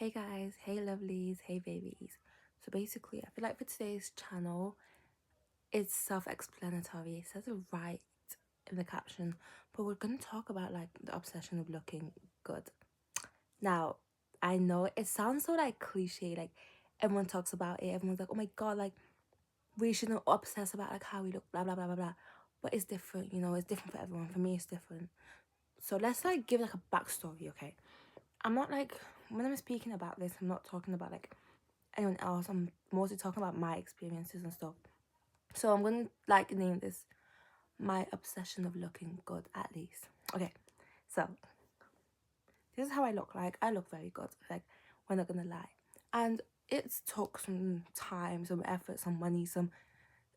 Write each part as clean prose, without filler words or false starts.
Hey guys, hey lovelies, hey babies. So basically, I feel like for today's channel, it's self-explanatory. It says it right in the caption, but we're gonna talk about like the obsession of looking good. Now, I know it sounds so like cliche, like everyone talks about it, everyone's like, oh my god, like we shouldn't obsess about like how we look, blah blah blah blah blah. But it's different, it's different for everyone. For me, it's different. So let's like give like a backstory, okay? I'm not like when I'm speaking about this, I'm not talking about like anyone else. I'm mostly talking about my experiences and stuff. So I'm gonna like name this my obsession of looking good at least. Okay, so this is how I look. Like I look very good. Like we're not gonna lie, and it's took some time, some effort, some money,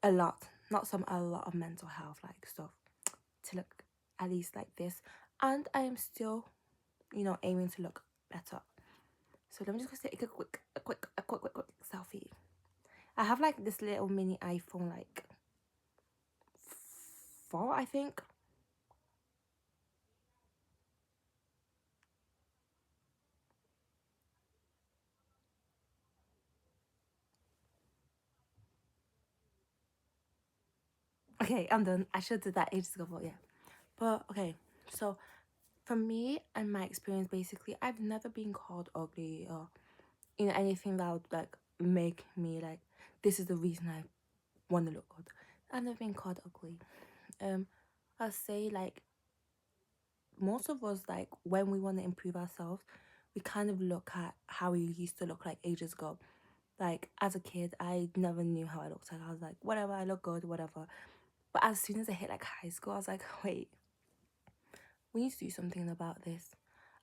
a lot, not some a lot of mental health like stuff to look at least like this, and I am still, aiming to look better. So let me just take a quick selfie. I have like this little mini iPhone, like 4, I think. Okay, I'm done. I should have did that ages ago, but yeah. But okay, so for me and my experience, basically, I've never been called ugly or anything that would like make me like this is the reason I want to look good. I've never been called ugly. Um, I'll say like most of us, like when we want to improve ourselves, we kind of look at how we used to look like ages ago. Like as a kid, I never knew how I looked like. I was like, whatever, I look good, whatever. But as soon as I hit like high school, I was like, wait, we need to do something about this.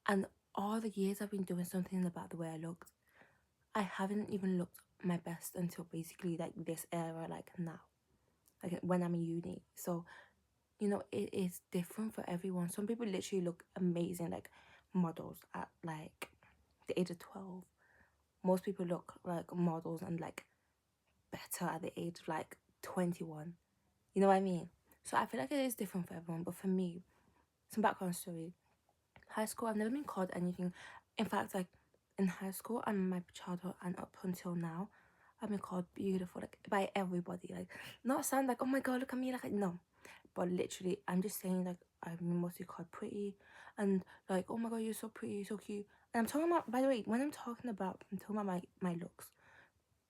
And all the years I've been doing something about the way I looked, I haven't even looked my best until basically like this era, like now, like when I'm in uni. So, it is different for everyone. Some people literally look amazing, like models at like the age of 12. Most people look like models and like better at the age of like 21. You know what I mean? So I feel like it is different for everyone. But for me, some background story. High school, I've never been called anything. In fact, like in high school and my childhood and up until now, I've been called beautiful, like by everybody. Like not sound like, oh my god, look at me, like no. But literally, I'm just saying like I've been mostly called pretty and like, oh my god, you're so pretty, you're so cute. And I'm talking about, by the way, when I'm talking about my looks.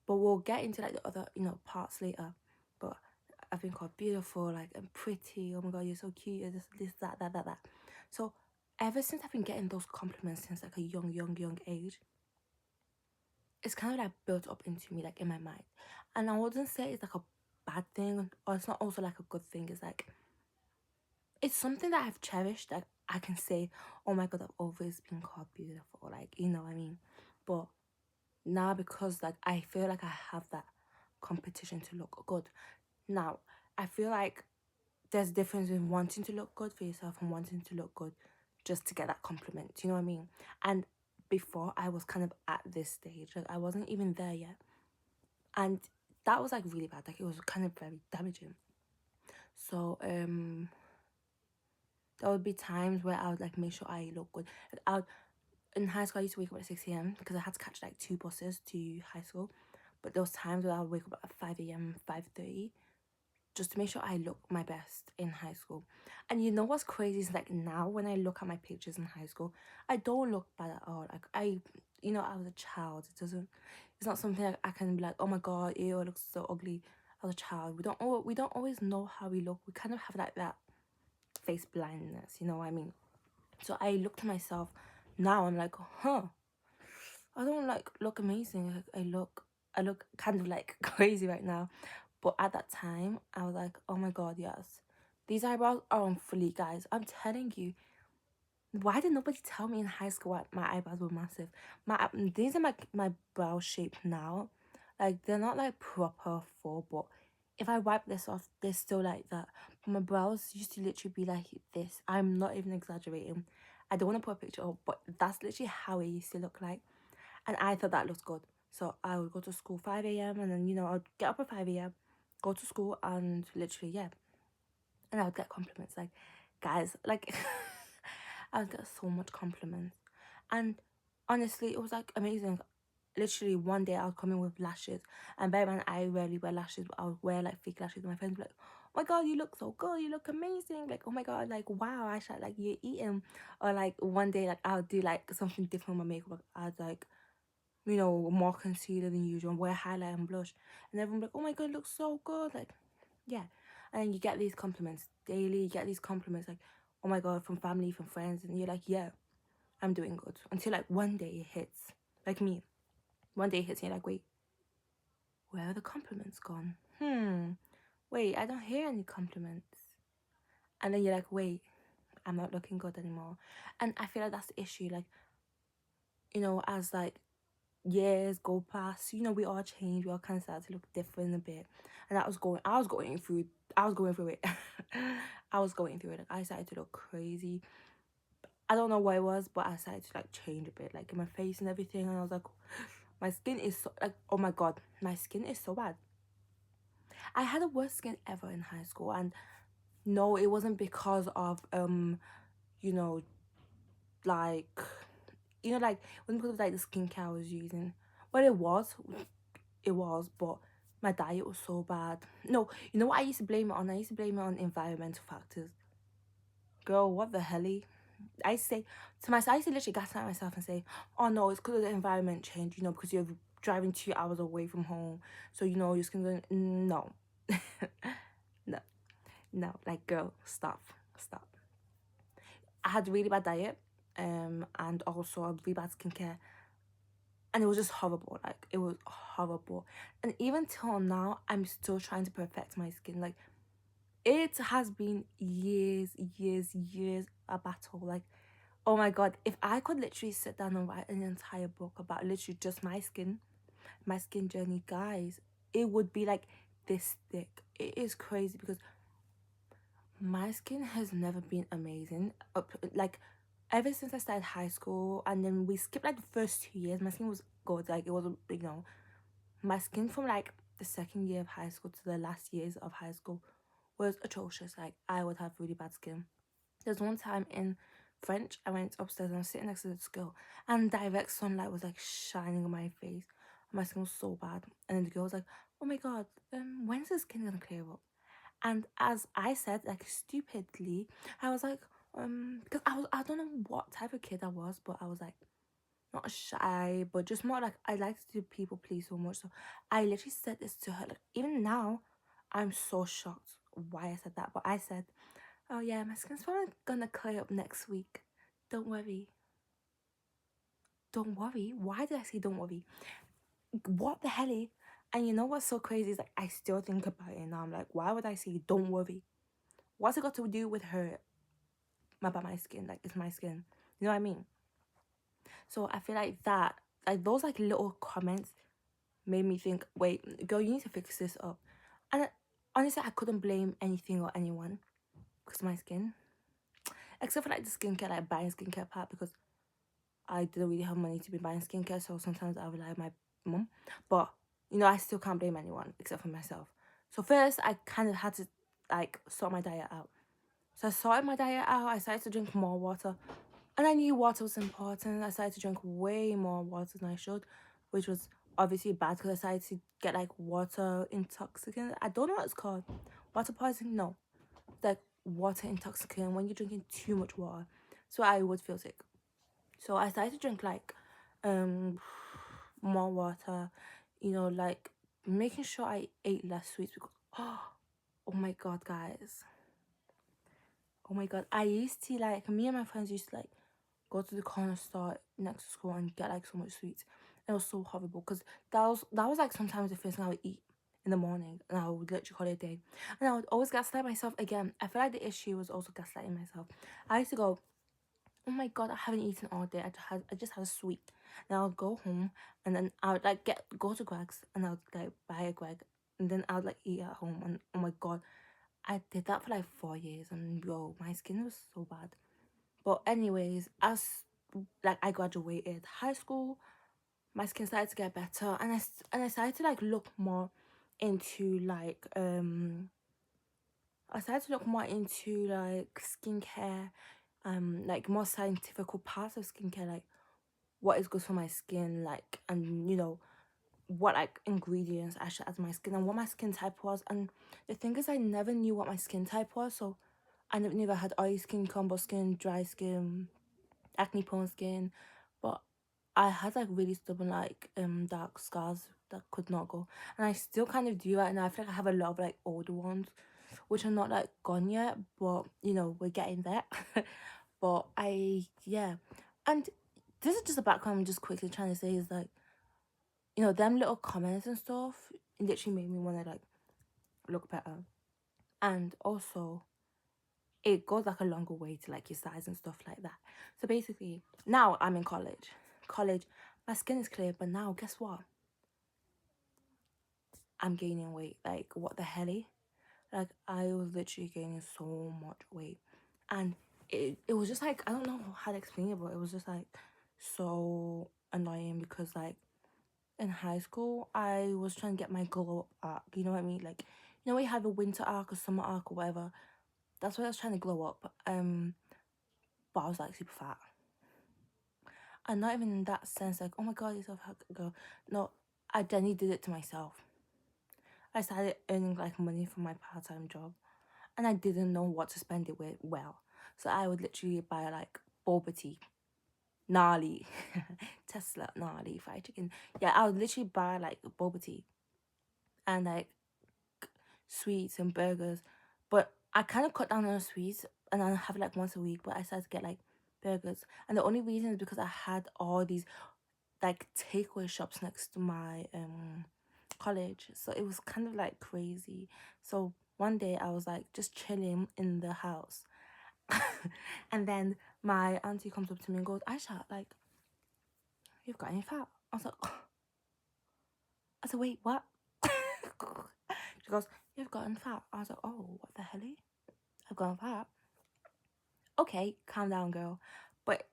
But we'll get into like the other, parts later. But I've been called beautiful, like I'm pretty. Oh my god, you're so cute. You're this, that. So ever since I've been getting those compliments since like a young age, it's kind of like built up into me, like in my mind. And I wouldn't say it's like a bad thing, or it's not also like a good thing. It's like it's something that I've cherished. Like I can say, oh my god, I've always been called beautiful. Like you know what I mean. But now because like I feel like I have that competition to look good. Now I feel like there's a difference in wanting to look good for yourself and wanting to look good just to get that compliment. Do you know what I mean? And before I was kind of at this stage, like I wasn't even there yet. And that was like really bad. Like it was kind of very damaging. So there would be times where I would like make sure I look good. Like in high school I used to wake up at 6 a.m. because I had to catch like 2 buses to high school. But there was times where I would wake up at 5 a.m., 5:30 just to make sure I look my best in high school. And you know what's crazy is like now when I look at my pictures in high school, I don't look bad at all. Like I was a child. It's not something like I can be like, oh my god, ew, it looks so ugly. I was a child. We don't always know how we look. We kind of have like that face blindness, you know what I mean? So I look to myself now, I'm like, huh, I don't like look amazing. Like I look kind of like crazy right now. But at that time, I was like, oh my god, yes. These eyebrows are on fleek, guys. I'm telling you. Why did nobody tell me in high school what my eyebrows were massive? These are my brow shape now. Like they're not like proper full, but if I wipe this off, they're still like that. But my brows used to literally be like this. I'm not even exaggerating. I don't want to put a picture up, but that's literally how it used to look like. And I thought that looked good. So I would go to school 5 a.m. and then, I'd get up at 5 a.m., go to school and literally, yeah. And I would get compliments. Like, guys, like, I would get so much compliments. And honestly, it was like amazing. Literally one day I was coming with lashes, and bear in mind I rarely wear lashes, but I would wear like fake lashes. My friends were like, "Oh my god, you look so good! You look amazing!" Like, "Oh my god, like wow, Aisha, like you're eating." Or like one day, like I'll do like something different with my makeup. I'd like, you know, more concealer than usual, wear highlight and blush, and everyone like, "Oh my god, it looks so good!" Like, yeah. And then you get these compliments daily. You get these compliments like, "Oh my god," from family, from friends, and you're like, "Yeah, I'm doing good." Until like one day it hits, like me. One day it hits, and you're like, "Wait, where are the compliments gone? Wait, I don't hear any compliments." And then you're like, "Wait, I'm not looking good anymore." And I feel like that's the issue. Like, you know, as like years go past, you know, we all change. We all kind of start to look different a bit. And I was going through, I was going through it. I was going through it. Like, I started to look crazy. I don't know what it was, but I started to like change a bit, like in my face and everything. And I was like, my skin is so like, oh my god, my skin is so bad. I had the worst skin ever in high school, and no, it wasn't because of you know, like, you know, like, it wasn't because of like the skincare I was using. Well, it was, but my diet was so bad. No, you know what I used to blame it on? I used to blame it on environmental factors. Girl, what the hell? I say to myself, I used to literally gaslight myself and say, "Oh no, it's because of the environment change, you know, because you're driving 2 hours away from home, so you know your skin's going." No, no, no. Like, girl, stop, stop. I had a really bad diet, and also a really bad skincare, and it was just horrible. Like, it was horrible, and even till now, I'm still trying to perfect my skin. Like, it has been years a battle. Like, oh my god, if I could literally sit down and write an entire book about literally just my skin journey, guys, it would be like this thick. It is crazy because my skin has never been amazing. Like, ever since I started high school, and then we skipped like the first 2 years, my skin was good. Like, it wasn't, you know, my skin from like the second year of high school to the last years of high school was atrocious. Like, I would have really bad skin. There's one time in French, I went upstairs and I was sitting next to this girl, and direct sunlight was like shining on my face. My skin was so bad. And then the girl was like, "Oh my god, when's the skin gonna clear up?" And as I said, like stupidly, I was like, because I don't know what type of kid I was, but I was like, not shy, but just more like, I like to do people please so much. So I literally said this to her. Like, even now, I'm so shocked why I said that. But I said, "Oh yeah, my skin's probably gonna clear up next week. Don't worry." Don't worry? Why did I say don't worry? What the hell? And you know what's so crazy is like, I still think about it now. I'm like, why would I say don't worry? What's it got to do with her about my skin? Like, it's my skin. You know what I mean? So I feel like that, like those like little comments made me think, wait, girl, you need to fix this up. And honestly, I couldn't blame anything or anyone because of my skin. Except for like the skincare, like buying skincare part, because I didn't really have money to be buying skincare, so sometimes I rely on my mum. But you know, I still can't blame anyone except for myself. So first, I kind of had to like sort my diet out. So I sorted my diet out. I started to drink more water, and I knew water was important. I started to drink way more water than I should, which was obviously bad because I started to get like water intoxicant. I don't know what it's called. Water poisoning? No, it's like water intoxicant when you're drinking too much water. So I would feel sick. So I started to drink like more water, you know, like making sure I ate less sweets because oh my god, guys. Oh my god. I used to like, me and my friends used to like go to the corner store next to school and get like so much sweets. It was so horrible because that was like sometimes the first thing I would eat in the morning, and I would literally call it a day. And I would always gaslight myself again. I feel like the issue was also gaslighting myself. I used to go, "Oh my god, I haven't eaten all day. I just had a sweet." And I would go home, and then I would like go to Greg's, and I would like buy a Greg, and then I would like eat at home. And oh my god, I did that for like 4 years, and yo, my skin was so bad. But anyways, as like I graduated high school, my skin started to get better, and I started to like look more into like I started to look more into like skincare, like more scientific parts of skincare, like what is good for my skin, like, and what like ingredients I should add to my skin and what my skin type was. And the thing is, I never knew what my skin type was. So I never knew if I had oily skin, combo skin, dry skin, acne prone skin. But I had like really stubborn like dark scars that could not go. And I still kind of do right now. I feel like I have a lot of like older ones which are not like gone yet, but we're getting there. But yeah. And this is just a background I'm just quickly trying to say is like, them little comments and stuff literally made me want to like look better. And also it goes like a longer way to like your size and stuff like that. So basically, now I'm in college. My skin is clear, but now guess what? I'm gaining weight. Like, what the hell? Like, I was literally gaining so much weight. And it was just like, I don't know how to explain it, but it was just like so annoying because like in high school, I was trying to get my glow up arc. You know what I mean? Like, we have a winter arc or summer arc or whatever. That's why I was trying to glow up. But I was like super fat. And not even in that sense, like, oh my god, you're so fat girl. No, I genuinely did it to myself. I started earning like money from my part-time job, and I didn't know what to spend it with well. So I would literally buy like boba tea, gnarly, Tesla, gnarly, fried chicken. Yeah, I would literally buy like boba tea and like sweets and burgers. But I kind of cut down on the sweets and I have it like once a week. But I started to get like burgers, and the only reason is because I had all these like takeaway shops next to my college. So it was kind of like crazy. So one day I was like just chilling in the house. And then my auntie comes up to me and goes, Aisha, like, you've got any fat? I was like, oh. I said, wait, what? She goes, you've gotten fat. I was like, oh, what the hell? I've gotten fat. Okay, calm down, girl. But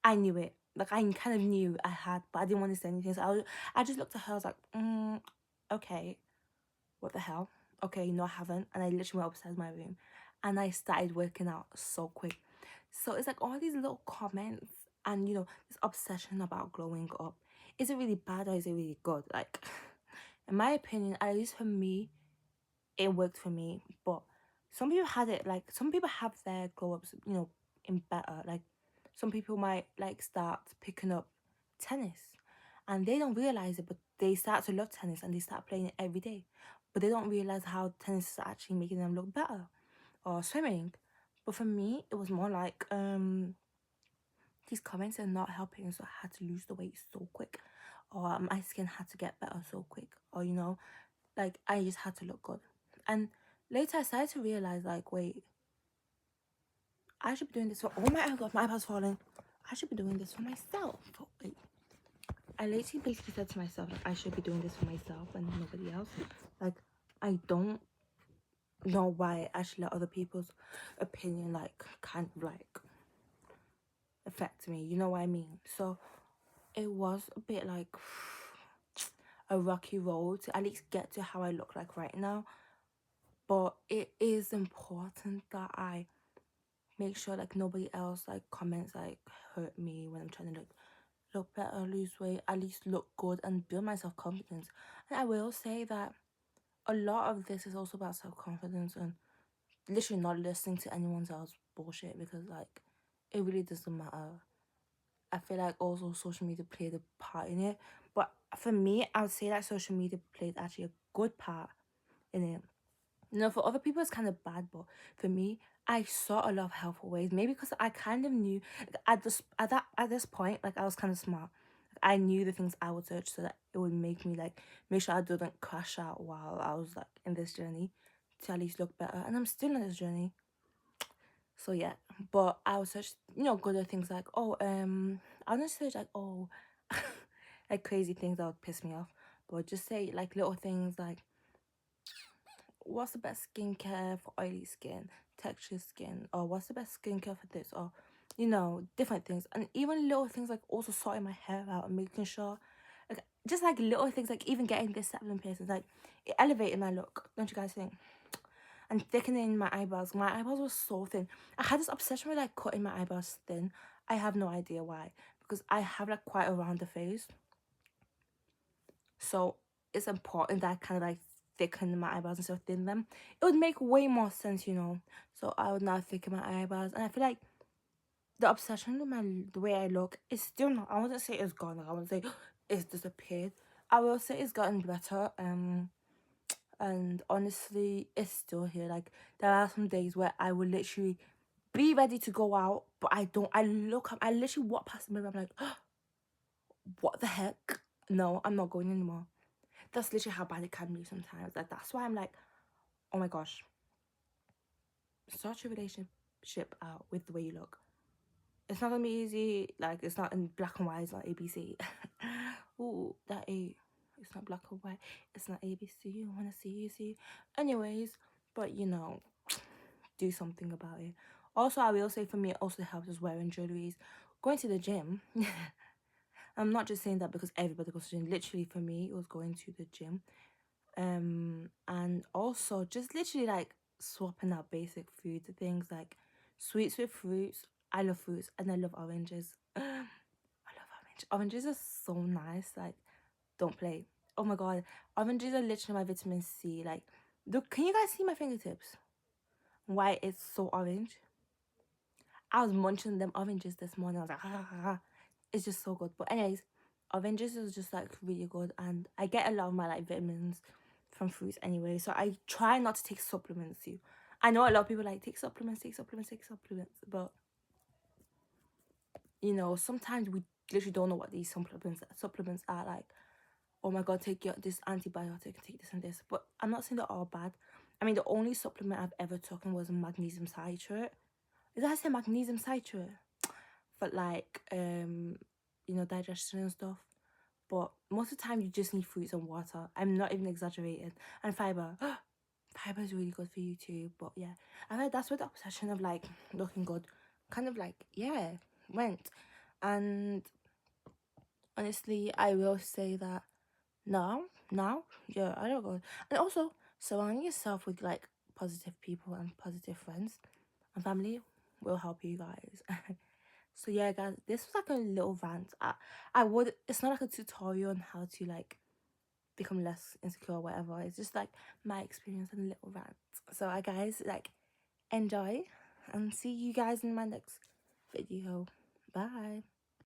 I knew it. Like, I kind of knew I had, but I didn't want to say anything. So I just looked at her. I was like, okay, what the hell? Okay, no, I haven't. And I literally went upstairs my room and I started working out so quick. So it's like all these little comments and, this obsession about glowing up. Is it really bad or is it really good? Like, in my opinion, at least for me, it worked for me. But some people had it, like, some people have their glow ups, in better. Like, some people might, like, start picking up tennis and they don't realize it, but they start to love tennis and they start playing it every day. But they don't realize how tennis is actually making them look better, or swimming. But for me, it was more like, these comments are not helping, so I had to lose the weight so quick, or my skin had to get better so quick, or like I just had to look good. And later I started to realize, like, wait, I should be doing this for my iPad's falling. I should be doing this for myself. Wait. I literally basically said to myself, like, I should be doing this for myself and nobody else. Like, I don't know why I should let other people's opinion like kind of like affect me. You know what I mean? So it was a bit like a rocky road to at least get to how I look like right now. But it is important that I make sure like nobody else like comments like hurt me when I'm trying to like look better, lose weight, at least look good and build my self-confidence. And I will say that a lot of this is also about self-confidence and literally not listening to anyone's else bullshit, because like it really doesn't matter. I feel like also social media played a part in it. But for me, I would say that social media played actually a good part in it. For other people, it's kind of bad, but for me, I saw a lot of helpful ways. Maybe because I kind of knew, like, at this point, like I was kind of smart. I knew the things I would search so that it would make me like make sure I didn't crash out while I was like in this journey to at least look better. And I'm still in this journey. So yeah, but I would search, good at things like, I don't search like, like crazy things that would piss me off, but just say like little things like, what's the best skincare for oily skin, texture skin, or what's the best skincare for this, or different things. And even little things like also sorting my hair out and making sure, like, just like little things like even getting this 7 piercings, like it elevated my look, don't you guys think? And thickening my eyebrows. My eyebrows were so thin. I had this obsession with like cutting my eyebrows thin. I have no idea why. because I have like quite a rounder face, so it's important that I kind of like thicken my eyebrows instead of thin them. It would make way more sense, you know. So I would now thicken my eyebrows, and I feel like the obsession with the way I look is still not. I wouldn't say it's gone. Like, I wouldn't say it's disappeared. I will say it's gotten better. And honestly, it's still here. Like, there are some days where I will literally be ready to go out, but I don't. I look up. I literally walk past the mirror. I'm like, what the heck? No, I'm not going anymore. That's literally how bad it can be sometimes. Like, that's why I'm like, oh my gosh, start your relationship out with the way you look. It's not gonna be easy. Like, it's not in black and white. It's not ABC. Ooh, that A. It's not black and white. It's not ABC. You wanna see, you see. Anyways, but you know, do something about it. Also, I will say for me, it also helps us wearing jewelries. Going to the gym. I'm not just saying that because everybody goes to the gym. Literally, for me, it was going to the gym. And also just literally like swapping out basic food things like sweets with fruits. I love fruits and I love oranges. I love oranges are so nice. Like, don't play. Oh my god, oranges are literally my vitamin C. Like, look, can you guys see my fingertips, why it's so orange? I was munching them oranges this morning. I was like, it's just so good. But anyways, oranges is just like really good, and I get a lot of my like vitamins from fruits anyway. So I try not to take supplements too. I know a lot of people like take supplements, but you know, sometimes we literally don't know what these supplements are. Like, oh my god, take this antibiotic, take this and this. But I'm not saying they're all bad. I mean, the only supplement I've ever taken was magnesium citrate. Is that how I say magnesium citrate? For like you know, digestion and stuff. But most of the time you just need fruits and water. I'm not even exaggerating. And fiber. Fiber is really good for you too. But yeah, I heard that's where the obsession of like looking good kind of like, yeah, went. And honestly, I will say that now, yeah, I don't go. And also surrounding yourself with like positive people and positive friends and family will help you guys. So yeah, guys, this was like a little rant. I would. It's not like a tutorial on how to like become less insecure or whatever. It's just like my experience and a little rant. So I guys like enjoy and see you guys in my next video. Bye.